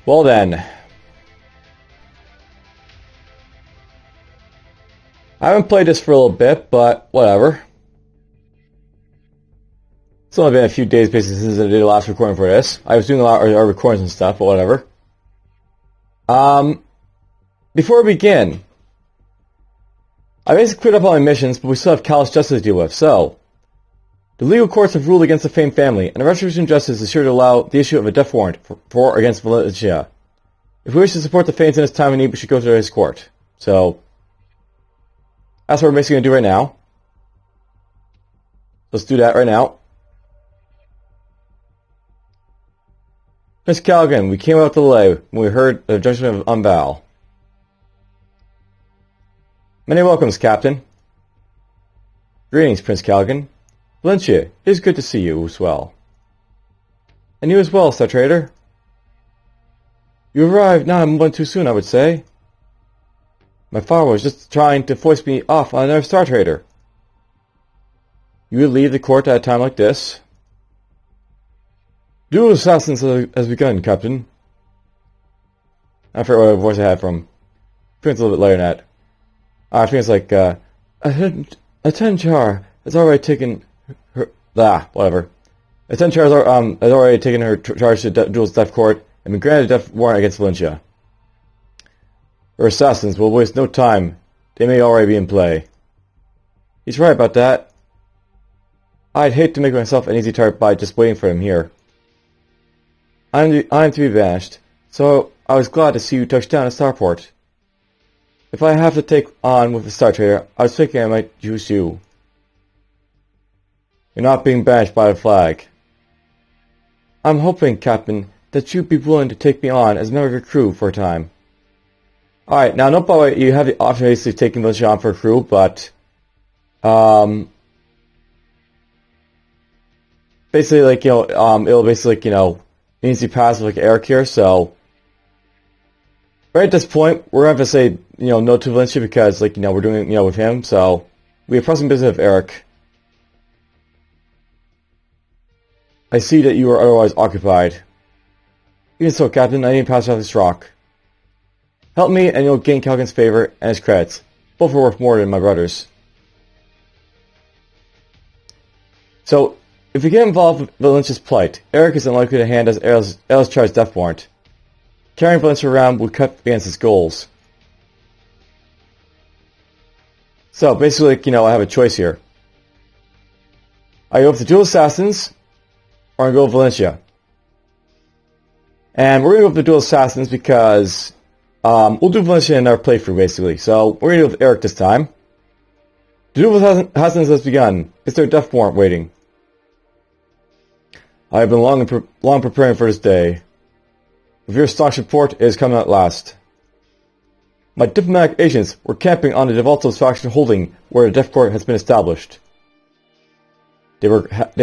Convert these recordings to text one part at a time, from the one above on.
Well then. I haven't played this for a little bit, but whatever. It's only been a few days basically since I did the last recording for this. I was doing a lot of recordings and stuff, but whatever. Before we begin, I basically quit up all my missions, but we still have callous justice to deal with, so... The legal courts have ruled against the Faen family, and the restoration of justice is sure to allow the issue of a death warrant for or against Valencia. If we wish to support the Faens in this time of need, we should go to his court. So, that's what we're basically going to do right now. Let's do that right now. Prince Callaghan, we came without delay when we heard the judgment of Unval. Many welcomes, Captain. Greetings, Prince Callaghan. Valencia, it is good to see you as well. And you as well, Star Trader. You arrived not a moment too soon, I would say. My father was just trying to foist me off on another Star Trader. You would leave the court at a time like this? Duel of Assassins has begun, Captain. I forget what voice I had from. I think it's a little bit later than that. I think it's like, Atenchar has already taken her... whatever. Atenchar has already taken her charge to Duel's Death Court and been granted a death warrant against Valencia. Her assassins will waste no time. They may already be in play. He's right about that. I'd hate to make myself an easy target by just waiting for him here. I'm to be banished, so I was glad to see you touch down at Starport. If I have to take on with the Star Trader, I was thinking I might choose you. You're not being banished by the flag. I'm hoping, Captain, that you'd be willing to take me on as a member of your crew for a time. Alright, now note by the way, you have the option of basically taking Valencia on for a crew, but... basically, like, you know, it'll basically, like, you know, needs to pass with, like, Erik here, so... Right at this point, we're going to have to say, you know, no to Valencia because, like, you know, we're doing, you know, with him, so... We have pressing business with Erik. I see that you are otherwise occupied. Even so, Captain, I need to pass off this rock. Help me and you'll gain Callaghan's favor and his credits. Both are worth more than my brother's. So, if we get involved with Valencia's plight, Erik is unlikely to hand us Eril's death warrant. Carrying Valencia around would cut against his goals. So, basically, you know, I have a choice here. I go with the Duel Assassins, or I go with Valencia. And we're going to go with the Duel Assassins because we'll do Valencia in our playthrough, basically. So, we're going to go with Erik this time. The Duel Assassins has begun. Is there a death warrant waiting? I have been long preparing for this day. With your staunch support, it is coming at last. My diplomatic agents were camping on the DFuxa's faction holding where the death court has been established. They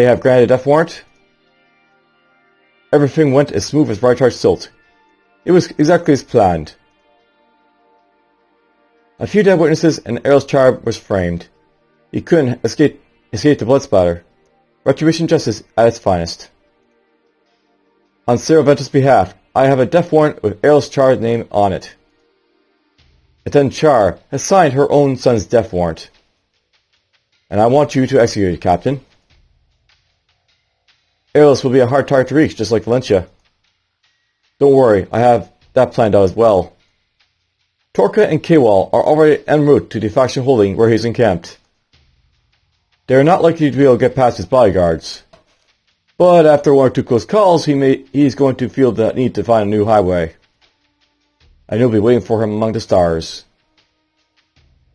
have granted a death warrant? Everything went as smooth as bright-charged silk. It was exactly as planned. A few dead witnesses and Eril's charge was framed. He couldn't escape the blood splatter. Retribution justice at its finest. On Sarah Ventus' behalf, I have a death warrant with Eril's charge name on it. Atenchar has signed her own son's death warrant. And I want you to execute it, Captain. Eril's will be a hard target to reach, just like Valencia. Don't worry, I have that planned out as well. Torka and Kwal are already en route to the faction holding where he's encamped. They are not likely to be able to get past his bodyguards. But after one or two close calls, he's going to feel the need to find a new highway. And you'll be waiting for him among the stars.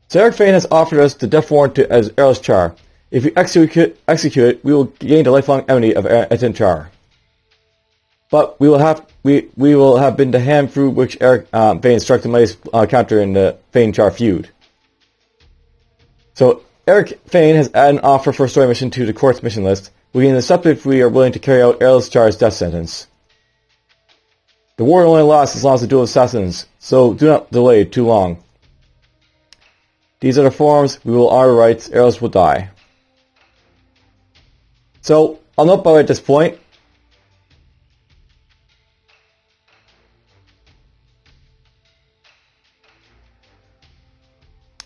So Erik Faen has offered us the death warrant as Eril's Char. If we execute it, we will gain the lifelong enmity of Atenchar. But we will have been the hand through which Erik Faen struck the latest counter in the Faen-Char feud. So Erik Faen has added an offer for a story mission to the court's mission list. We can accept it if we are willing to carry out Eril's Char's death sentence. The war only lasts as long as the Duel of Assassins, so do not delay too long. These are the forms. We will honor rights. Eril's will die. So, I'll note by the way at this point,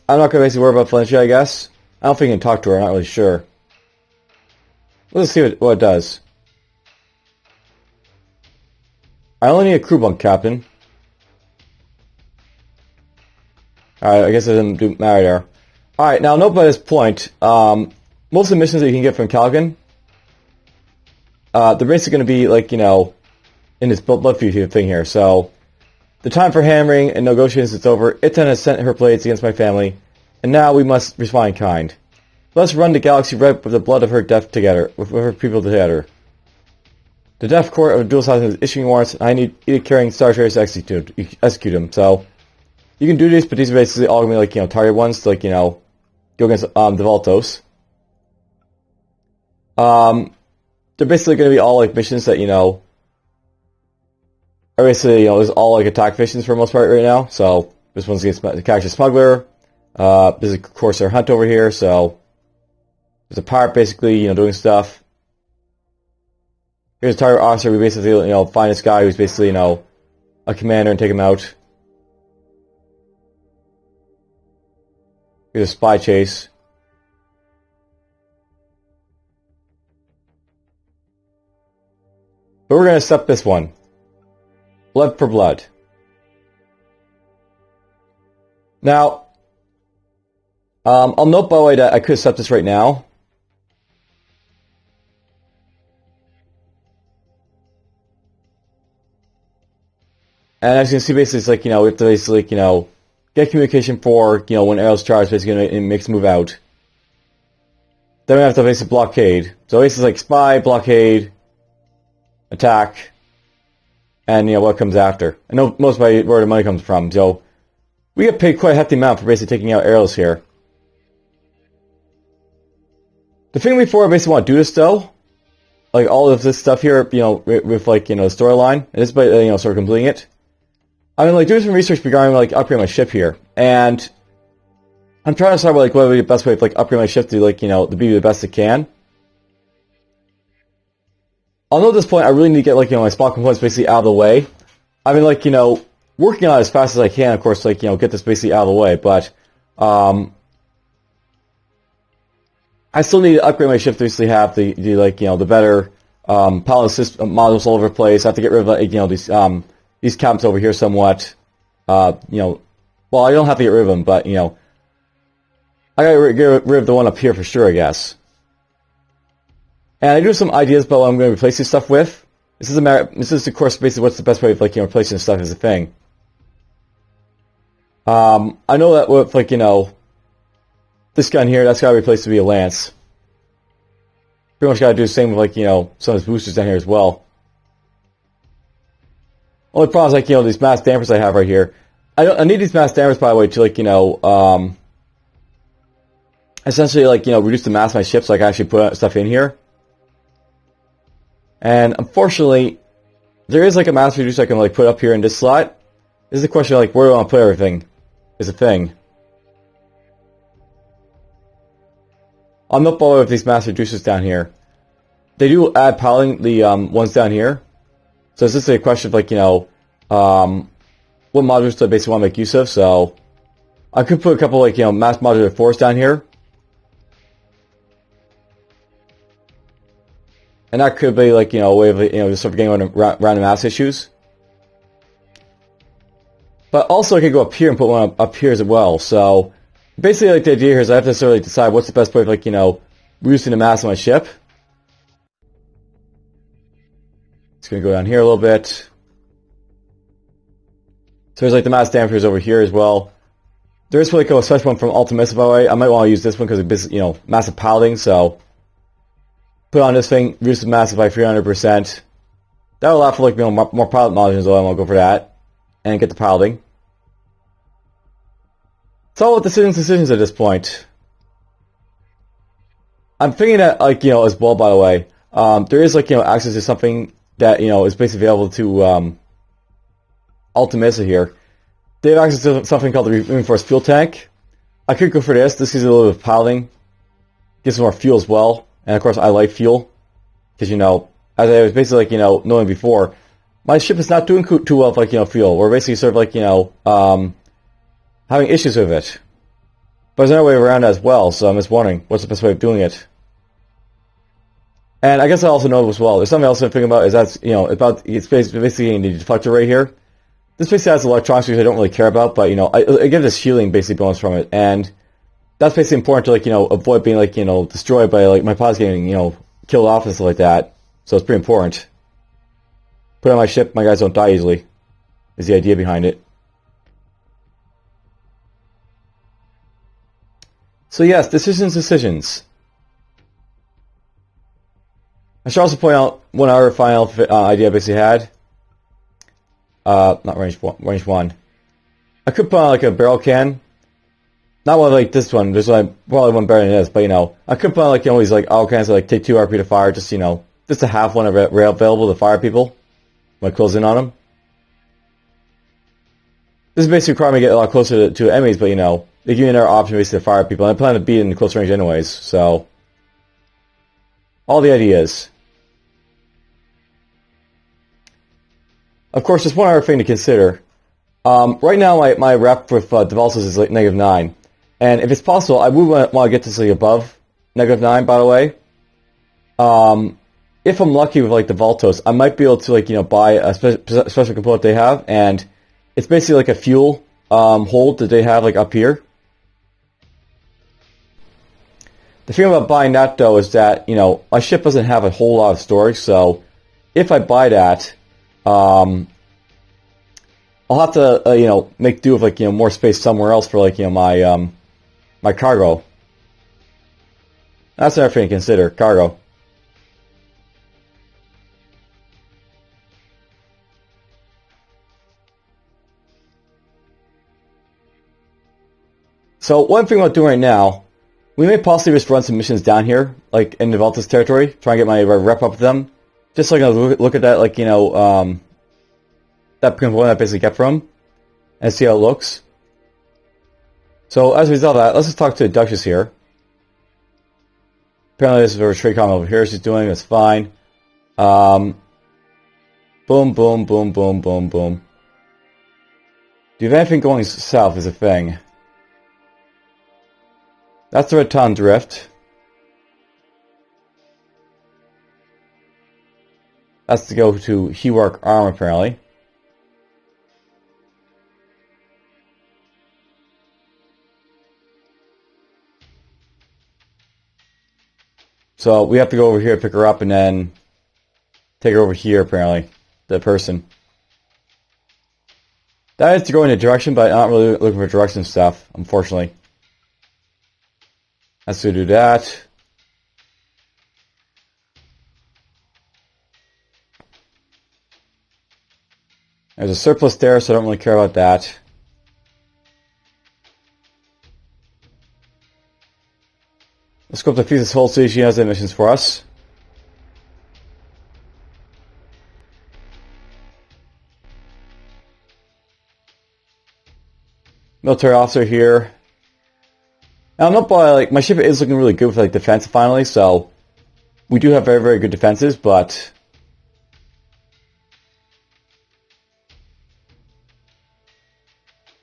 I'm not going to basically worry about Valencia, I guess. I don't think I can talk to her, I'm not really sure. Let's see what it does. I only need a crew bunk, Captain. Alright, I guess it doesn't matter there. Alright, now note by this point, most of the missions that you can get from Calgon, they're basically going to be, like, you know, in this blood feud thing here. So, the time for hammering and negotiations is over. Iten has sent her blades against my family, and now we must respond in kind. Let's run the galaxy red with the blood of her death together, with her people together. The Death Court of Dual Assassin is issuing warrants, and I need either carrying Star Traders to execute them. So, you can do these, but these are basically all going to be, like, you know, target ones to, like, you know, go against the Voltos. They're basically going to be all, like, missions that, you know, are basically, you know, there's all, like, attack missions for the most part right now. So, this one's against the Capture Smuggler. This is, of course, our hunt over here, so there's a pirate basically, you know, doing stuff. Here's a target officer. We basically, you know, find this guy who's basically, you know, a commander and take him out. Here's a spy chase. But we're going to accept this one. Blood for blood. Now, I'll note by the way that I could accept this right now. And as you can see, basically, it's like, you know, we have to basically, like, you know, get communication for, you know, when Arrow's charged, basically, it makes a move out. Then we have to basically blockade. So basically, like, spy, blockade, attack, and, you know, what comes after. I know most of where the money comes from, so we get paid quite a hefty amount for basically taking out arrows here. The thing before I basically want to do this, though, like, all of this stuff here, you know, with like, you know, the storyline, and this by, you know, sort of completing it, I'm gonna, like, do some research regarding, like, upgrade my ship here, and I'm trying to decide, like, what would be the best way to, like, upgrade my ship to, like, you know, to be the best it can. I'll know at this point I really need to get, like, you know, my spot components basically out of the way. I've been, like, you know, working on it as fast as I can, of course, like, you know, get this basically out of the way, but, I still need to upgrade my ship to basically have the like, you know, the better, pilot assist modules all over the place. I have to get rid of, you know, these cabins over here somewhat. You know, well, I don't have to get rid of them, but, you know, I gotta get rid of the one up here for sure, I guess. And I do have some ideas about what I'm going to replace this stuff with. This is, of course, basically what's the best way of, like, you know, replacing this stuff is a thing. I know that with, like, you know, this gun here, that's got to be replaced to be a lance. Pretty much got to do the same with, like, you know, some of his boosters down here as well. Only problem is, like, you know, these mass dampers I have right here. I need these mass dampers, by the way, to, like, you know, essentially, like, you know, reduce the mass of my ship so I can actually put stuff in here. And unfortunately, there is, like, a mass reducer I can, like, put up here in this slot. This is the question of, like, where do I want to put everything is a thing. I'm not bothered with these mass reducers down here. They do add piloting, the ones down here. So it's just a question of, like, you know, what modules do I basically want to make use of. So I could put a couple, like, you know, mass modular force down here. And that could be, like, you know, a way of, you know, just sort of getting random mass issues. But also I could go up here and put one up here as well. So basically, like, the idea here is I have to sort of decide what's the best way of, like, you know, reducing the mass of my ship. It's going to go down here a little bit. So there's, like, the mass dampers over here as well. There is, like, a special one from Ultimus, by the way. I might want to use this one because it's, you know, massive piloting, so put on this thing, reduce the mass by 300%. That will allow for, like, you know, more pilot modules, so I'm going to go for that. And get the piloting. It's all about decisions at this point. I'm thinking that, like, you know, as well, by the way, there is, like, you know, access to something that, you know, is basically available to Ultimisa here. They have access to something called the Reinforced Fuel Tank. I could go for this. This gives you a little bit of piloting. Gives more fuel as well. And, of course, I like fuel. Because, you know, as I was basically, like, you know, knowing before, my ship is not doing too well with, like, you know, fuel. We're basically sort of, like, you know, having issues with it. But there's another way around as well, so I'm just wondering, what's the best way of doing it? And I guess I also know as well, there's something else I'm thinking about, is that's, you know, it's basically the deflector right here. This basically has electronics which I don't really care about, but, you know, I get this healing basically bonus from it, and that's basically important to, like, you know, avoid being, like, you know, destroyed by, like, my pods getting, you know, killed off and stuff like that. So it's pretty important. Put on my ship, my guys don't die easily, is the idea behind it. So yes, decisions. I should also point out one other final idea I basically had. Not range one. I could put on like a barrel can. Not one like this one. There's like probably one better than this, but you know, I could put on like, you know, these like auto cans that like take 2 RP to fire, just, you know, just to have one available to fire people when I close in on them. This is basically requiring me to get a lot closer to enemies, but you know, they give me another option basically to fire people, and I plan to be in close range anyways, so all the ideas. Of course, there's one other thing to consider. Right now, my rep with Devalsis is like -9, and if it's possible, I would want to get this like above -9. By the way, if I'm lucky with like the Valtos, I might be able to, like, you know, buy a special component they have, and it's basically like a fuel hold that they have like up here. The thing about buying that though is that, you know, my ship doesn't have a whole lot of storage, so if I buy that, I'll have to, you know, make do with, like, you know, more space somewhere else for, like, you know, my my cargo. That's another thing to consider, cargo. So one thing I'm doing right now, we may possibly just run some missions down here, like in the Valtis territory, try and get my rep up with them, just so I can look at that, like, you know, that component I basically get from, and see how it looks. So as a result of that, let's just talk to the Duchess here. Apparently this is a trade comm over here she's doing, that's fine. Boom, boom, boom, boom, boom, boom. Do you have anything going south is a thing? That's the Raton Drift. That's to go to Hewark Arm, apparently. So we have to go over here, pick her up, and then take her over here, apparently. The person. That is to go in a direction, but I'm not really looking for direction stuff, unfortunately. Let's do that. There's a surplus there, so I don't really care about that. Let's go up to Thesis Hold, see if she has any missions for us. Military officer here. Now, I'm not by, like, my ship is looking really good with, like, defense finally, so we do have very, very good defenses, but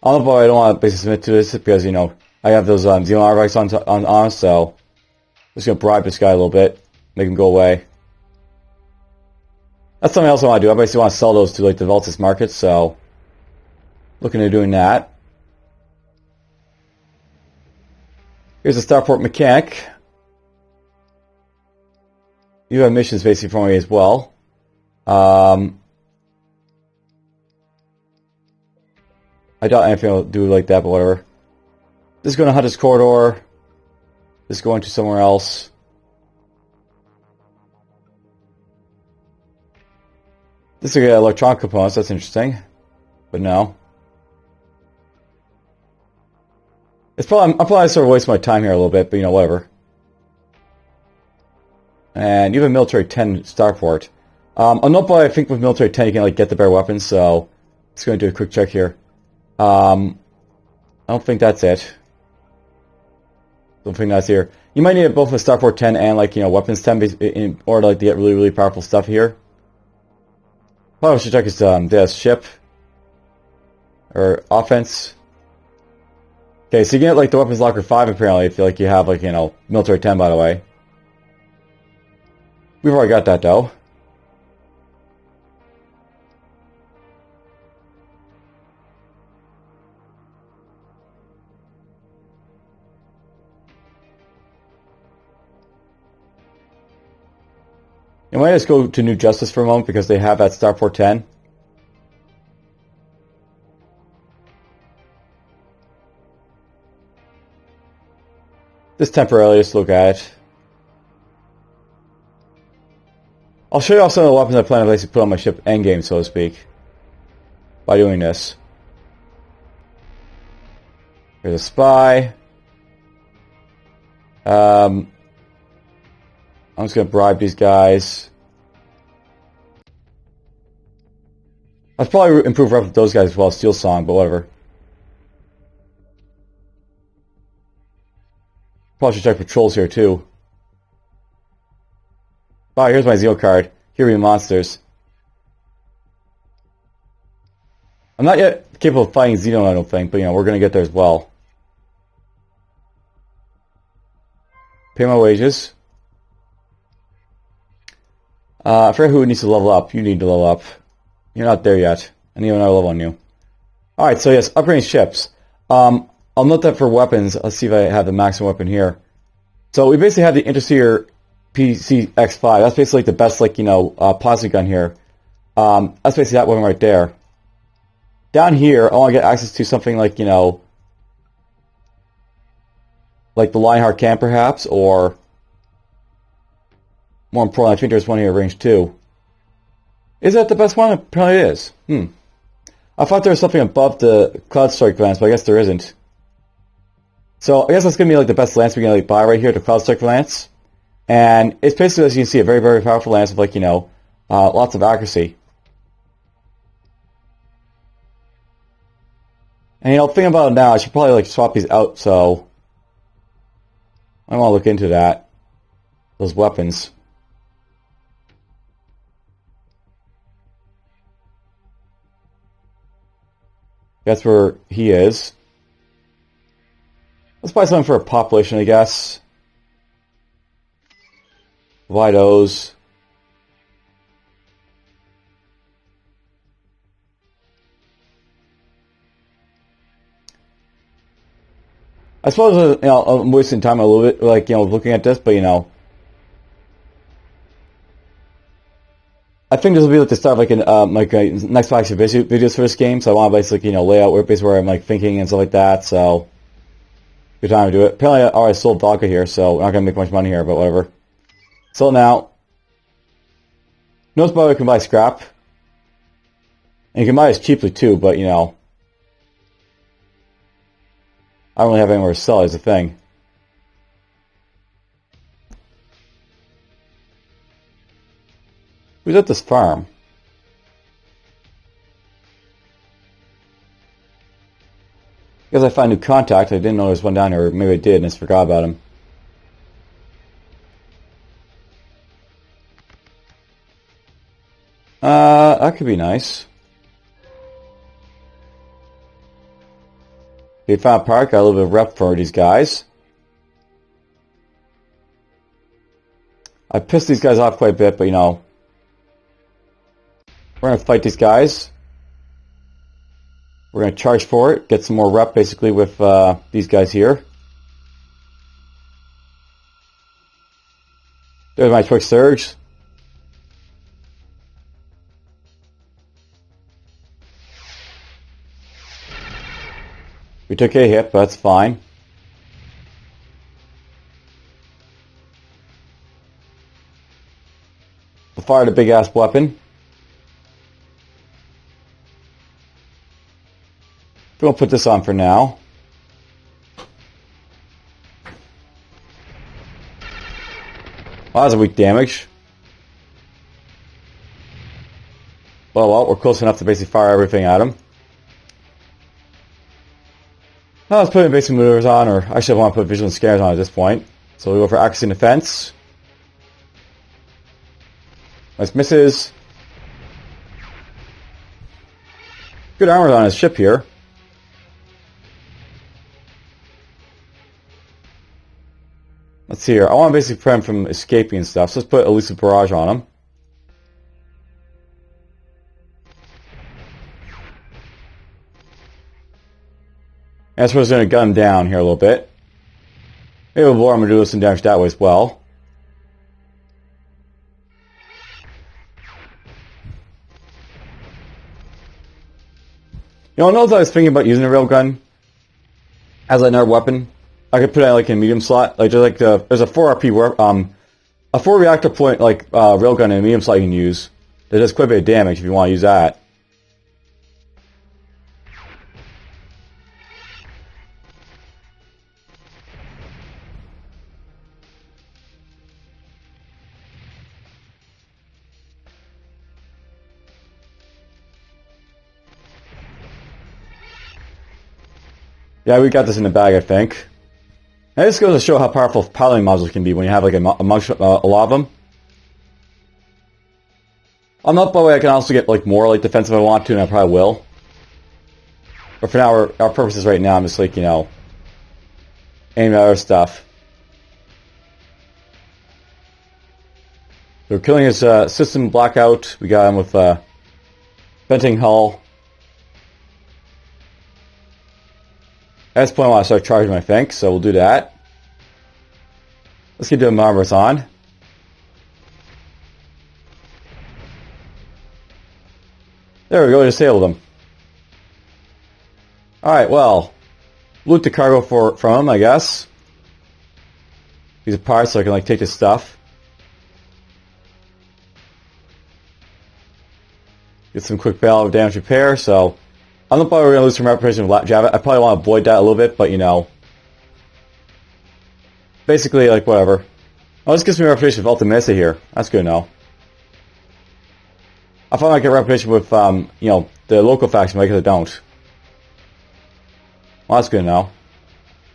I don't know why I don't want to basically submit to this, because, you know, I have those Xeno artifacts on, so I'm just going to bribe this guy a little bit, make him go away. That's something else I want to do. I basically want to sell those to, like, the Valtis market, so looking at doing that. Here's a starport mechanic. You have missions basically for me as well. I doubt anything will do like that, but whatever. This is going to hunt this corridor. This is going to somewhere else. This is going to get electronic components. That's interesting. But no. It's probably, I'm probably sort of wasting my time here a little bit, but you know, whatever. And you have a military 10 starport. I'm not, but I think with military 10 you can, like, get the better weapons, so just going to do a quick check here. I don't think that's it. Don't think that's here. You might need both a starport 10 and, like, you know, weapons 10 in order, like, to get really, really powerful stuff here. Probably should check his this ship or offense. Okay, so you get like the weapons locker 5 apparently if you like you have like, you know, military 10 by the way. We've already got that though. You might just go to New Justice for a moment because they have that Starport 10. Just temporarily, just look at it. I'll show you all some of the weapons I plan to basically put on my ship endgame, so to speak, by doing this. Here's a spy. I'm just going to bribe these guys. I'd probably improve rep with those guys as well, Steel Song, but whatever. Probably should check patrols here too. Wow, here's my Xeno card. Here be monsters. I'm not yet capable of fighting Xeno, I don't think, but you know, we're going to get there as well. Pay my wages. I forget who needs to level up. You need to level up. You're not there yet. I need another level on you. Alright, so yes, upgrading ships. I'll note that for weapons. Let's see if I have the maximum weapon here. So we basically have the Interseer PCX5. That's basically like the best, like, you know, posse gun here. That's basically that weapon right there. Down here, I want to get access to something like, you know, like the Lionheart Can perhaps, or more importantly, I think there's one here, range 2. Is that the best one? It probably is. I thought there was something above the Cloud Strike Lance, but I guess there isn't. So I guess that's going to be like the best lance we can like buy right here, the Cloud Strike Lance. And it's basically, as you can see, a very, very powerful lance with like, you know, lots of accuracy. And you know, thinking about it now, I should probably like swap these out, so I want to look into that. Those weapons. That's where he is. Let's buy something for a population, I guess. Vitos. I suppose you know, I'm wasting time a little bit, like, you know, looking at this, but you know, I think this will be like the start of like an like a next flagship videos for this game. So I want to basically, you know, lay out where basically where I'm like thinking and stuff like that. So good time to do it. Apparently, I already sold vodka here, so we're not gonna make much money here, but whatever. So now, notice by the way, you can buy scrap, and you can buy this cheaply too. But you know, I don't really have anywhere to sell. Is the thing. Who's at this farm? Because I find new contact. I didn't know there was one down here. Or maybe I did and I just forgot about him. That could be nice. Okay, found a park. Got a little bit of rep for these guys. I pissed these guys off quite a bit, but you know, we're going to fight these guys. We're going to charge for it. Get some more rep, basically, with these guys here. There's my quick surge. We took a hit, but that's fine. We fired a big-ass weapon. We'll put this on for now. Well, that's a weak damage. Well, we're close enough to basically fire everything at him. Now let's put basic maneuvers on, or actually I want to put vigilant scares on at this point. So we go for accuracy and defense. Nice misses. Good armor on his ship here. Let's see here. I want to basically prevent him from escaping and stuff, so let's put elusive barrage on him. And I suppose we're going to gun him down here a little bit. Maybe we'll blow him and do some damage that way as well. You know, I was thinking about using a railgun as another weapon. I could put it like in a medium slot. Like there's a 4 RP a 4 reactor point like railgun in a medium slot you can use. That does quite a bit of damage if you want to use that. Yeah, we got this in the bag, I think. And this goes to show how powerful piloting modules can be when you have like a lot of them. On that, by the way, I can also get like more like defensive if I want to, and I probably will. But for now, our purposes right now, I'm just like, you know, aiming at other stuff. So we're killing his system blackout. We got him with venting hull. At this point I want to start charging my Fink, so we'll do that. Let's get doing Marmorous on. There we go, disabled him. Alright, well, loot the cargo from him, I guess. These are parts so I can like take his stuff. Get some quick valve damage repair, so I'm not probably going to lose some reputation with Java. I probably want to avoid that a little bit, but you know. Basically, like, whatever. Oh, this gives me a reputation with Ultimisa here. That's good to know. I thought I get a reputation with, you know, the local faction, but I guess I don't. Well, that's good to know.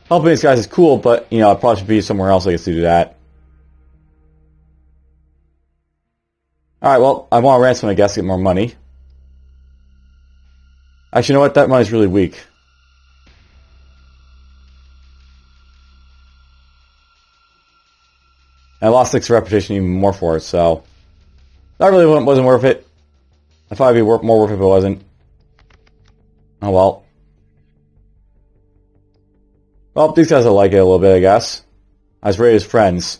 Helping these guys is cool, but, you know, I probably should be somewhere else I guess to do that. Alright, well, I want to ransom, I guess, to get more money. Actually, you know what? That money's really weak. And I lost 6 reputation even more for it, so that really wasn't worth it. I thought it'd be more worth it if it wasn't. Oh well. Well, these guys will like it a little bit, I guess. I was rated as friends.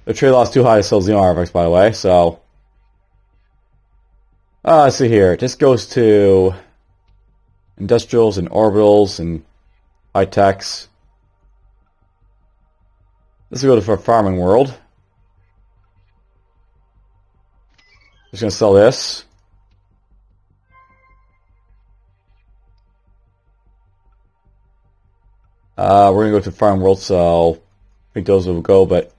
The trade loss too high to sell Xeno artifacts, by the way, so. Let's see here. This goes to industrials and orbitals and high techs. This will go to for farming world. Just gonna sell this. We're gonna go to farm world, so I think those will go, but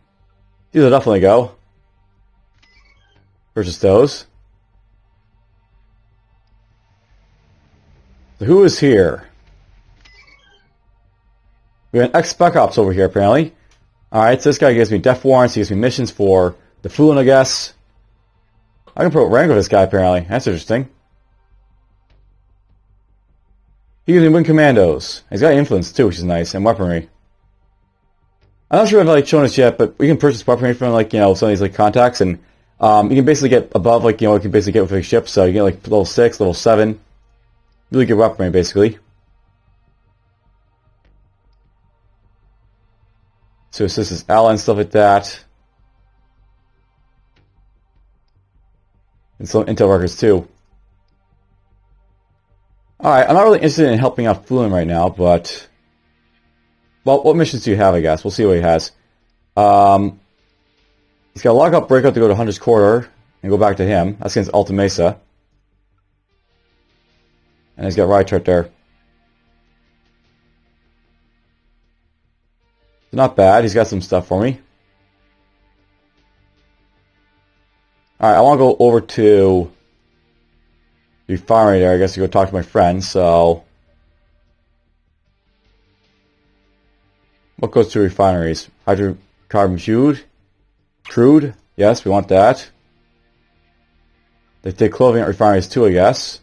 these will definitely go. Purchase those. So who is here? We have an ex-Spec Ops over here, apparently. Alright, so this guy gives me death warrants, he gives me missions for the Fooling, I guess. I can put rank with this guy, apparently. That's interesting. He gives me wing commandos. He's got influence, too, which is nice, and weaponry. I'm not sure if I've like, shown this yet, but we can purchase weaponry from, like, you know, some of these like contacts, and you can basically get above, like, you know, you can basically get with a ship, so you get, like, level 6, level 7. Really good weaponry, basically. To assist his ally and stuff like that. And some intel records, too. Alright, I'm not really interested in helping out Fulham right now, but. Well, what missions do you have, I guess? We'll see what he has. He's got a lockout breakout to go to Hunter's Quarter and go back to him. That's against Ultimisa. And he's got right there. Not bad. He's got some stuff for me. Alright, I want to go over to the refinery there, I guess, to go talk to my friends, so. What goes to refineries? Hydrocarbon crude? Yes, we want that. They take clothing at refineries too, I guess.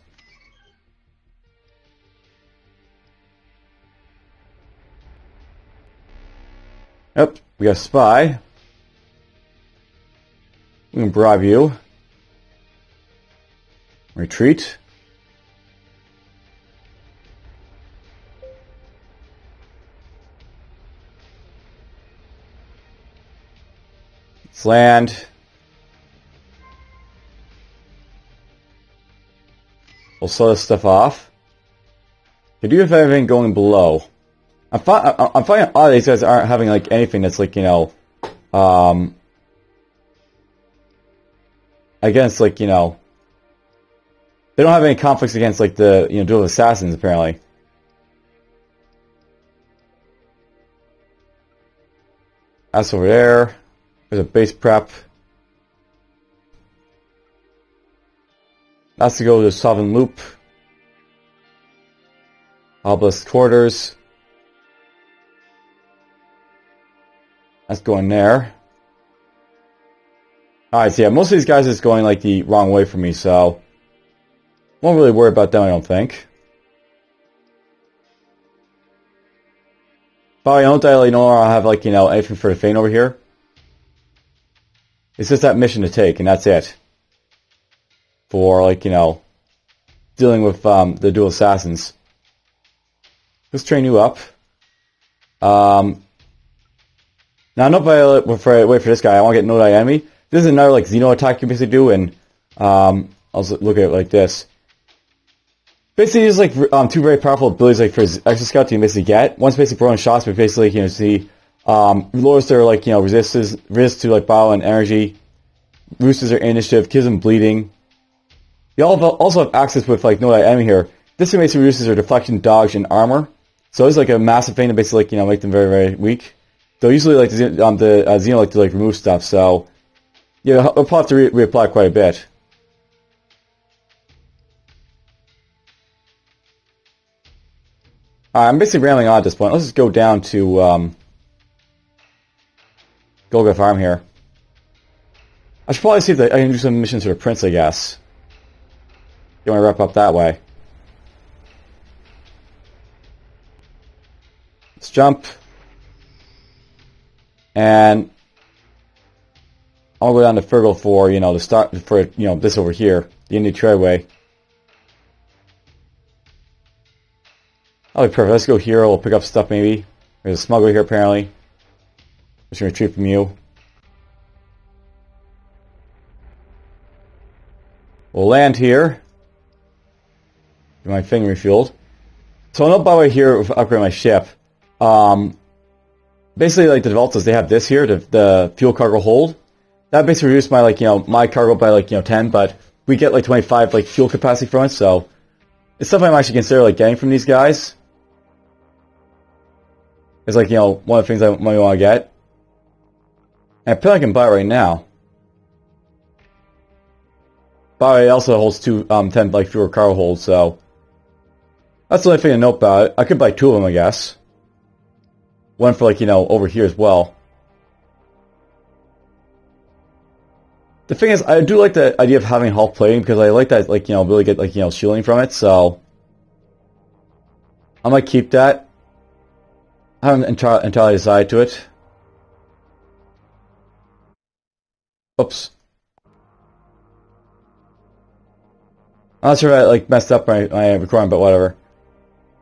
Yep, we got a spy. We can bribe you. Retreat. Let's land. We'll sell this stuff off. They do have everything going below. I'm finding odd these guys aren't having like anything that's like, you know, against like, you know, they don't have any conflicts against like the, you know, dual assassins apparently. That's over there. There's a base prep. That's to go to the Sovereign Loop. Obelisk Quarters. That's going there. Alright, so yeah, most of these guys is going like the wrong way for me, so won't really worry about them, I don't think. But I don't really know I have like, you know, anything for the Faen over here. It's just that mission to take, and that's it. For like, you know, dealing with the dual assassins. Let's train you up. Now I'm not before I wait for this guy. I want to get no enemy. This is another like Xeno attack you basically do, and I'll look at it like this. Basically, there's like two very powerful abilities like for his exoskelett you can basically get. One's basically throwing shots, but basically you know see lowers their like you know resist to like bio and energy, boosts their initiative, gives them bleeding. You also have access with like no enemy here. This basically reduces their deflection, dodge, and armor. So it's like a massive thing to basically like, you know, make them very, very weak. Though usually like the Xeno like to like remove stuff, so yeah, I'll probably have to reapply quite a bit. Alright, I'm basically rambling on at this point. Let's just go down to Golga Farm here. I should probably see if I can do some missions for the Prince, I guess. You want to wrap up that way. Let's jump. And I'll go down to Fergal for, you know, the start for, you know, this over here, the Indian Treadway. That'll be perfect. Let's go here. We'll pick up stuff maybe. There's a smuggler here apparently. Just gonna retreat from you. We'll land here. Get my thing refueled. So I'll by the way here upgrade my ship. Basically like the developers, they have this here, the fuel cargo hold. That basically reduced my like, you know, my cargo by like, you know, 10, but we get like 25 like fuel capacity from it, so it's something I'm actually consider like getting from these guys. It's like, you know, one of the things I might want to get. And I feel like I can buy it right now. But it also holds 10 like fewer cargo holds, so that's the only thing to note about it. I could buy 2 of them, I guess. One for like, you know, over here as well. The thing is, I do like the idea of having hull plating because I like that, like, you know, really get like, you know, shielding from it, so I might keep that. I haven't entirely decided to it. Oops. I'm not sure if I like messed up my recording, but whatever.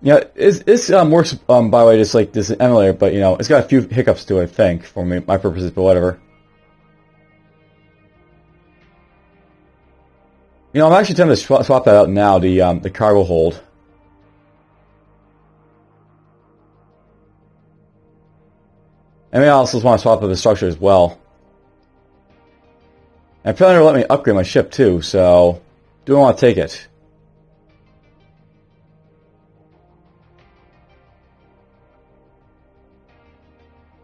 Yeah, this works by the way, just like this emulator, but you know, it's got a few hiccups to it, I think, for me, my purposes, but whatever. You know, I'm actually tempted to swap that out now, the cargo hold. And maybe I also just want to swap out the structure as well. And apparently they'll let me upgrade my ship too, so do I want to take it?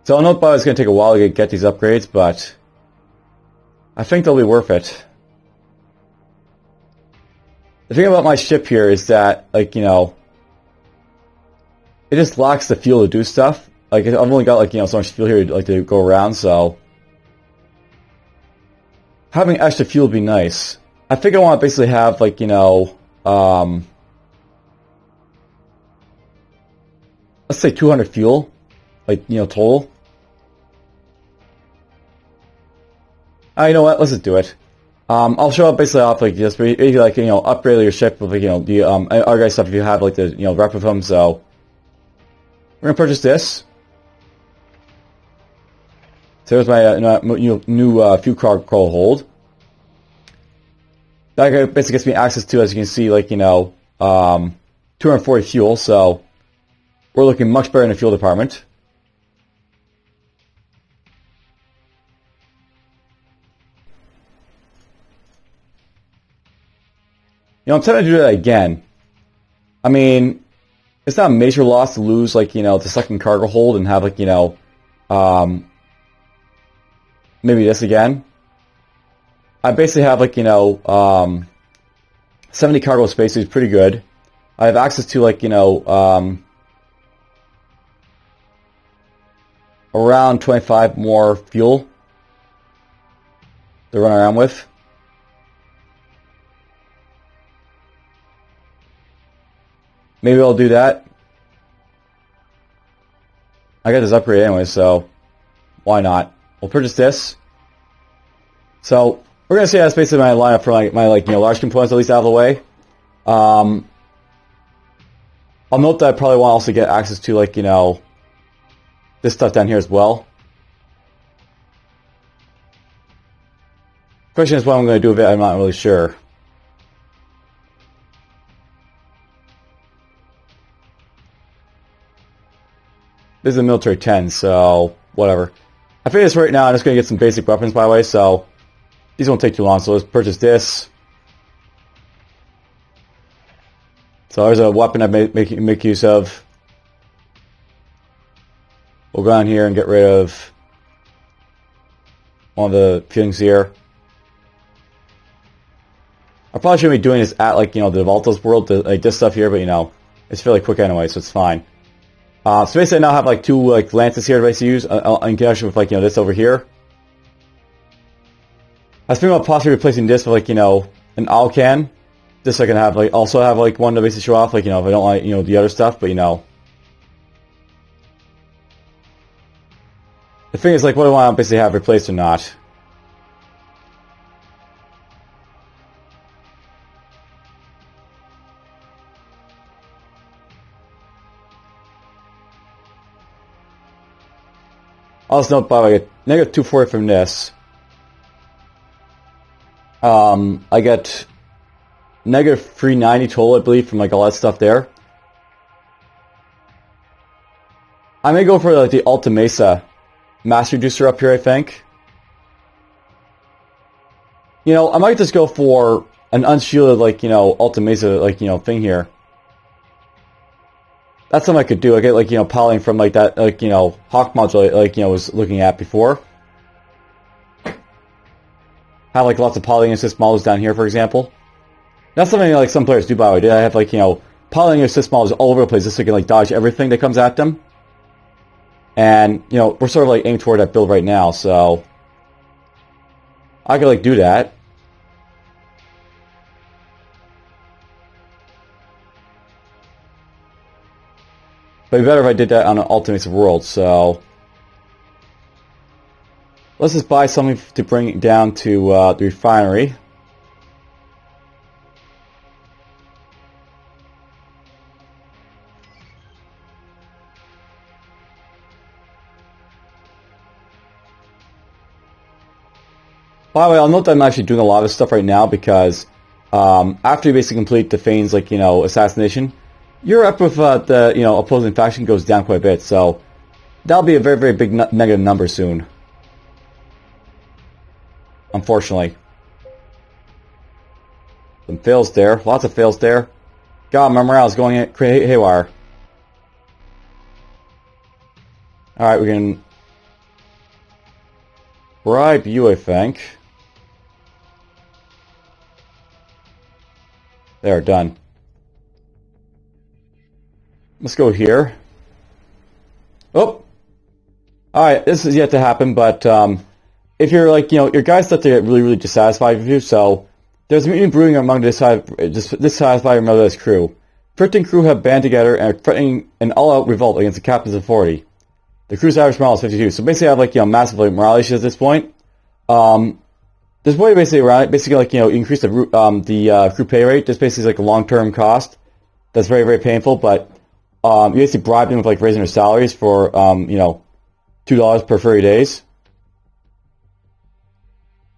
So I know it's going to take a while to get these upgrades, but I think they'll be worth it. The thing about my ship here is that, like, you know, it just lacks the fuel to do stuff. Like, I've only got, like, you know, so much fuel here like to go around, so having extra fuel would be nice. I think I want to basically have, like, you know, let's say 200 fuel, like, you know, total. You know what? Let's just do it. I'll show up basically off like just basically like upgrade your ship with like the other guys stuff if you have like the rep of them. So we're gonna purchase this. So there's my new fuel cargo hold. That basically gets me access to, as you can see, like 240 fuel. So we're looking much better in the fuel department. I'm tempted to do that again. I mean, it's not a major loss to lose, like, the second cargo hold and have, like, maybe this again. I basically have, like, 70 cargo space, which is pretty good. I have access to, like, around 25 more fuel to run around with. Maybe I'll do that. I got this upgrade anyway, so why not? We'll purchase this. So we're gonna say that's basically my lineup for my large components at least out of the way. I'll note that I probably want to also get access to this stuff down here as well. Question is what I'm going to do with it. I'm not really sure. This is a military 10, so whatever. I figure this right now. I'm just going to get some basic weapons, by the way, so these won't take too long. So let's purchase this. So there's a weapon I make use of. We'll go down here and get rid of one of the things here. I probably shouldn't be doing this at the Volta's world, like this stuff here, but it's fairly quick anyway, so it's fine. So basically, I now have two lances here to basically use in conjunction with this over here. I was thinking about possibly replacing this with an owl can, just so I can have also have one to basically show off if I don't like the other stuff, but the thing is what do I want to basically have replaced or not. I'll just note, by the way, negative 240 from this. I get negative 390 total, I believe, from all that stuff there. I may go for the Alta Mesa mass reducer up here, I think. I might just go for an unshielded Alta Mesa thing here. That's something I could do. I get piling from that Hawk module was looking at before. Have lots of piling assist models down here, for example. That's something some players do, by the way. I have piling assist models all over the place just so you can dodge everything that comes at them. And we're sort of aiming toward that build right now, so I could do that. But it'd be better if I did that on an Ultimate World, so let's just buy something to bring it down to the refinery. By the way, I'll note that I'm actually doing a lot of stuff right now because after you basically complete the Faen's assassination, your rep with the opposing faction goes down quite a bit, so that'll be a very, very big negative number soon. Unfortunately. Some fails there. Lots of fails there. God, my morale is going haywire. Alright, we can bribe you, I think. There, done. Let's go here. Oh! Alright, this is yet to happen, but if you're your guys start to get really, really dissatisfied with you, so there's a mutiny brewing among the dissatisfied member of this crew. 13 crew have band together and are threatening an all-out revolt against the captain's authority. The crew's average morale is 52, so basically I have massive morale issues at this point. there's a way basically around it. Basically, like, you know, increase the crew pay rate. This basically is like a long-term cost that's very, very painful. But you basically bribe them with like raising their salaries for you know, $2 per 30 days.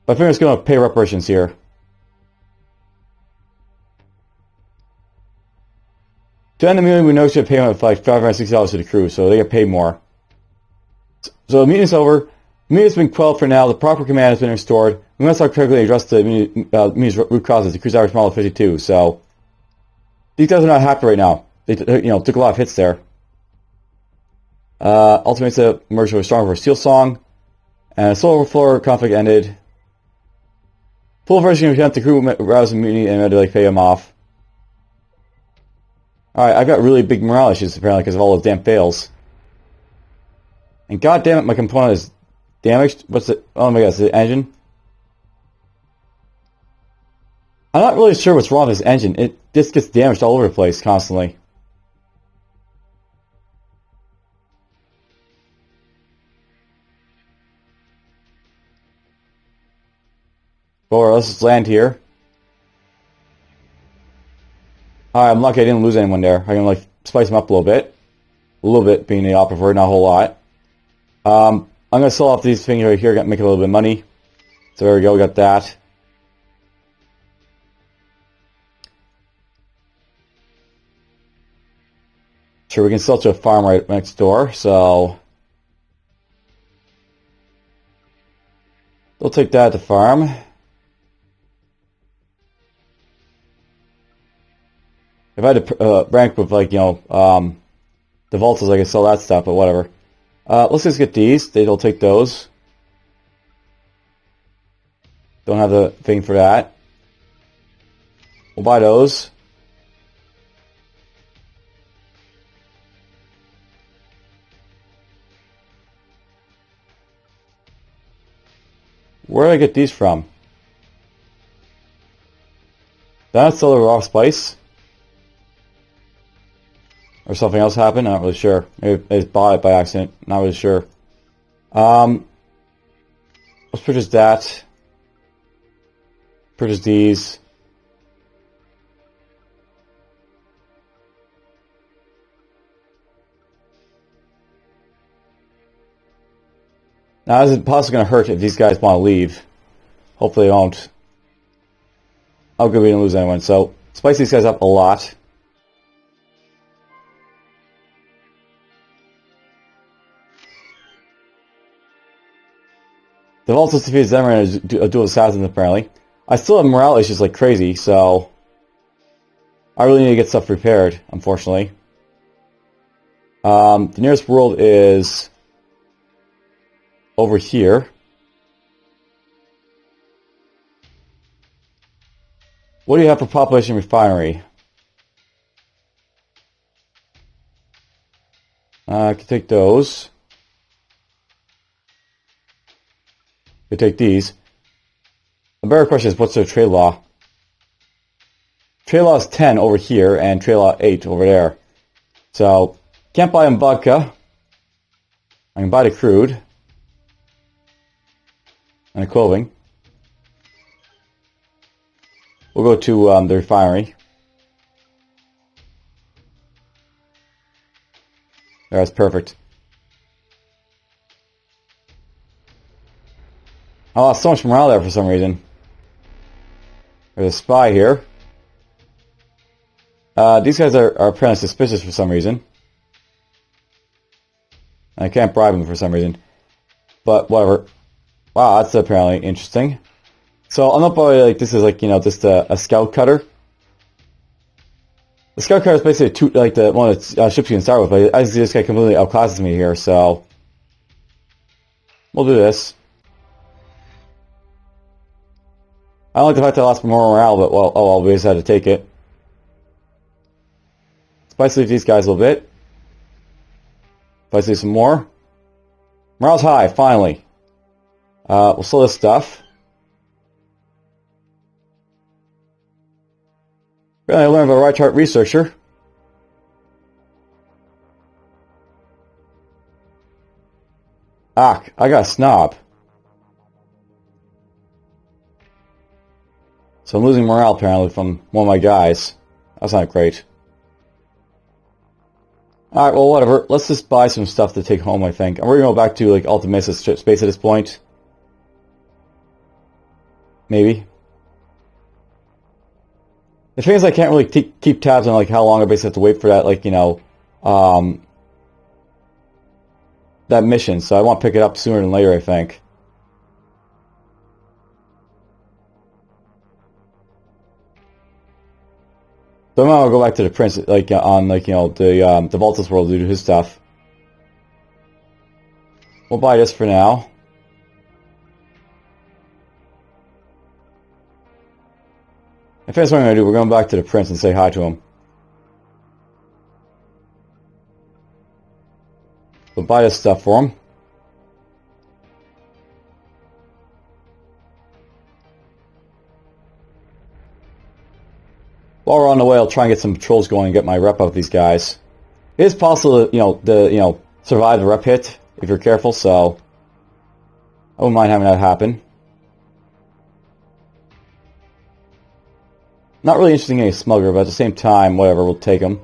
But I think it's going to pay reparations here. To end the meeting, we negotiate a payment of like $560 to the crew, so they get paid more. So the meeting's over. The meeting's been quelled for now. The proper command has been restored. We must not correctly address the meeting's root causes. The crew's average model 52. So these guys are not happy right now. They took a lot of hits there. Ultimates emerged with a stronger steel song, and a solar floor conflict ended. Full version of the crew roused the mutiny and had to like pay him off. Alright, I've got really big morale issues apparently because of all those damn fails. And god damn it, my component is damaged. What's it? Oh my god, it's the engine. I'm not really sure what's wrong with this engine. It just gets damaged all over the place constantly. Or let's just land here. Alright, I'm lucky I didn't lose anyone there. I can like spice them up a little bit. A little bit being the operative, not a whole lot. I'm gonna sell off these things right here, make a little bit of money. So there we go, we got that. Sure, we can sell to a farm right next door, so they'll take that at the farm. If I had to rank with, like, you know, the Voltas, I could sell that stuff, but whatever. Let's just get these. They'll take those. Don't have the thing for that. We'll buy those. Where did I get these from? Did I sell the raw spice? Or something else happened? I'm not really sure. Maybe I just bought it by accident. Not really sure. Let's purchase that. Purchase these. Now, this is possibly going to hurt if these guys want to leave. Hopefully they won't. Oh, good, we didn't lose anyone. So, spice these guys up a lot. They've also defeated them in a duel assassins, apparently. I still have morale issues like crazy, so I really need to get stuff repaired, unfortunately. The nearest world is over here. What do you have for population refinery? I can take those. You take these. The better question is, what's their trade law? Trade law is 10 over here, and trade law 8 over there. So, can't buy them vodka. I can buy the crude. And the clothing. We'll go to the refinery. That's perfect. I lost so much morale there for some reason. There's a spy here. These guys are apparently suspicious for some reason. And I can't bribe them for some reason. But whatever. Wow, that's apparently interesting. So I'm not probably like this is like, you know, just a scout cutter. The scout cutter is basically like the one of the ships you can start with, but as this guy completely outclasses me here, so we'll do this. I don't like the fact that I lost more morale, but well, oh well, we just had to take it. Spice leave these guys a little bit. Spice leave some more. Morale's high, finally. We'll sell this stuff. Apparently I learned about a right chart researcher. Ah, I got a snob. So I'm losing morale apparently from one of my guys. That's not great. Alright, well whatever. Let's just buy some stuff to take home, I think. And we're gonna go back to like Alta Mesa space at this point. Maybe. The thing is I can't really keep tabs on like how long I basically have to wait for that, like, you know, that mission. So I want to pick it up sooner than later, I think. So I'm gonna go back to the prince, like on like, you know, the Voltus world to do his stuff. We'll buy this for now. If that's what I'm gonna do, we're going back to the prince and say hi to him. We'll buy this stuff for him. While we're on the way, I'll try and get some patrols going and get my rep of these guys. It is possible to, you know, survive the rep hit if you're careful, so I wouldn't mind having that happen. Not really interested in any smuggler, but at the same time, whatever, we'll take him.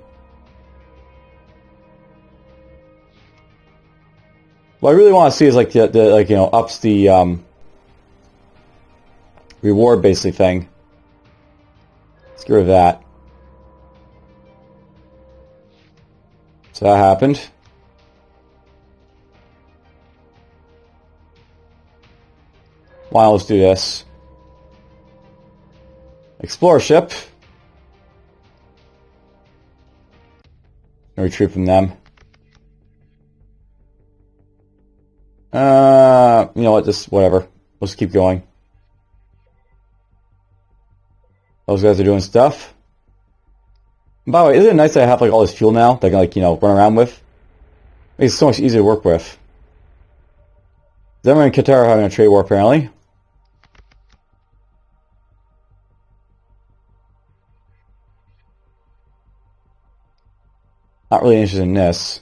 What I really want to see is like the like, you know, ups the reward basically thing. Let's get rid of that. So that happened. Well, let's do this. Explorer ship. Retreat from them. You know what, just whatever. Let's keep going. Those guys are doing stuff. And by the way, isn't it nice that I have like all this fuel now that I can, like, you know, run around with? Makes it so much easier to work with. Then we're in Qatar having a trade war apparently. Not really interested in this.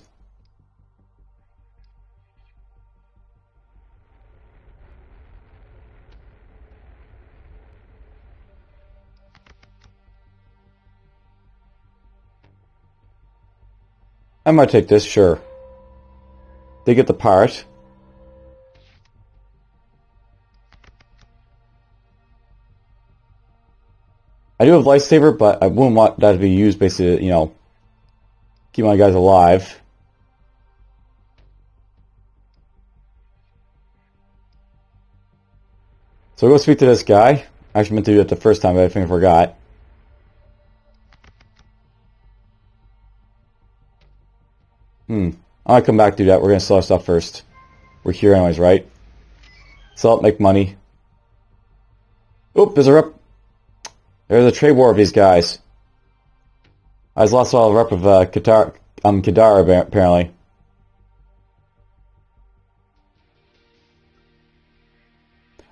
I might take this, sure. They get the part. I do have lifesaver, but I wouldn't want that to be used basically to, you know, keep my guys alive. So we'll go speak to this guy. I actually meant to do it the first time, but I think I forgot. I'm gonna come back to do that. We're gonna sell our stuff first. We're here anyways, right? Sell it, make money. Oop, there's a rep. There's a trade war of these guys. I just lost all the rep of Kadar apparently.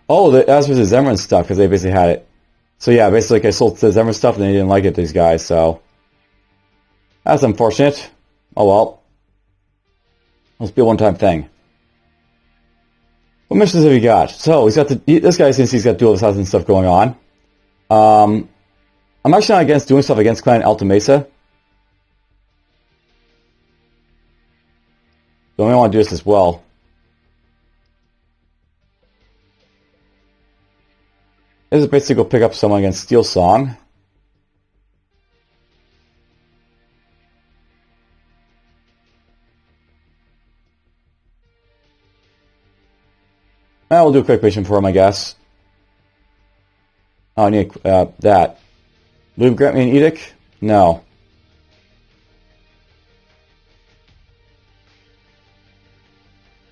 Oh, that's with the Zemran stuff, because they basically had it. So yeah, basically like I sold the Zemran stuff and they didn't like it, these guys, so that's unfortunate. Oh well. Must be a one-time thing. What missions have you got? So he's got this guy, since he's got dual assassin stuff going on. I'm actually not against doing stuff against Clan Alta Mesa. So I may want to do this as well. This is basically go pick up someone against Steel Song. We'll do a quick mission for him, I guess. Oh, I need that. Will you grant me an edict? No.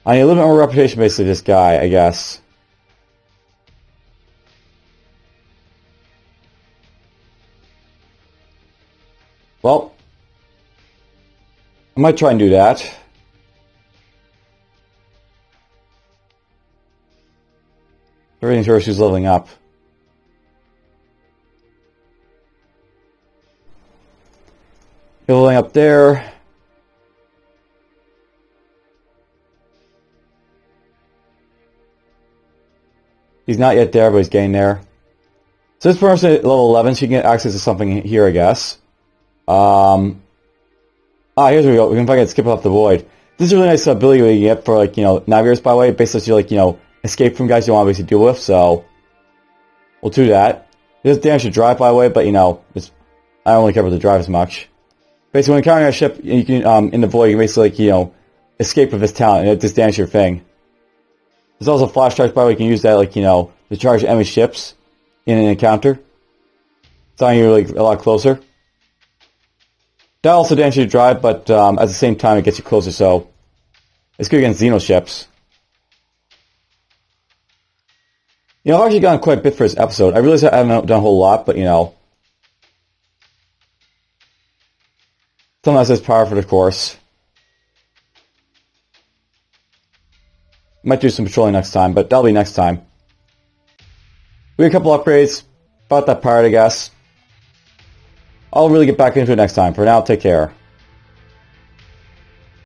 I need a little bit more reputation, basically, this guy, I guess. Well, I might try and do that. Everything sure she's leveling up. Leveling up there. He's not yet there, but he's getting there. So this person at level 11, she can get access to something here, I guess. Here's where we go. We can fucking skip off the void. This is a really nice ability we get for, like, navigators, by the way. Basically, like, escape from guys you want to basically deal with, so we'll do that. It does damage to drive, by the way, but, I don't really care about the drive as much. Basically, when encountering a ship, you can, in the void, you can basically, like, escape with this talent, and it just damages your thing. There's also flash charge, by the way, you can use that, like, to charge enemy ships in an encounter. It's on you, like, a lot closer. That also damages your drive, but at the same time it gets you closer, so it's good against Xeno ships. I've actually gotten quite a bit for this episode. I realize I haven't done a whole lot, but sometimes it's power for the course. Might do some patrolling next time, but that'll be next time. We have a couple upgrades. About that pirate, I guess. I'll really get back into it next time. For now, take care.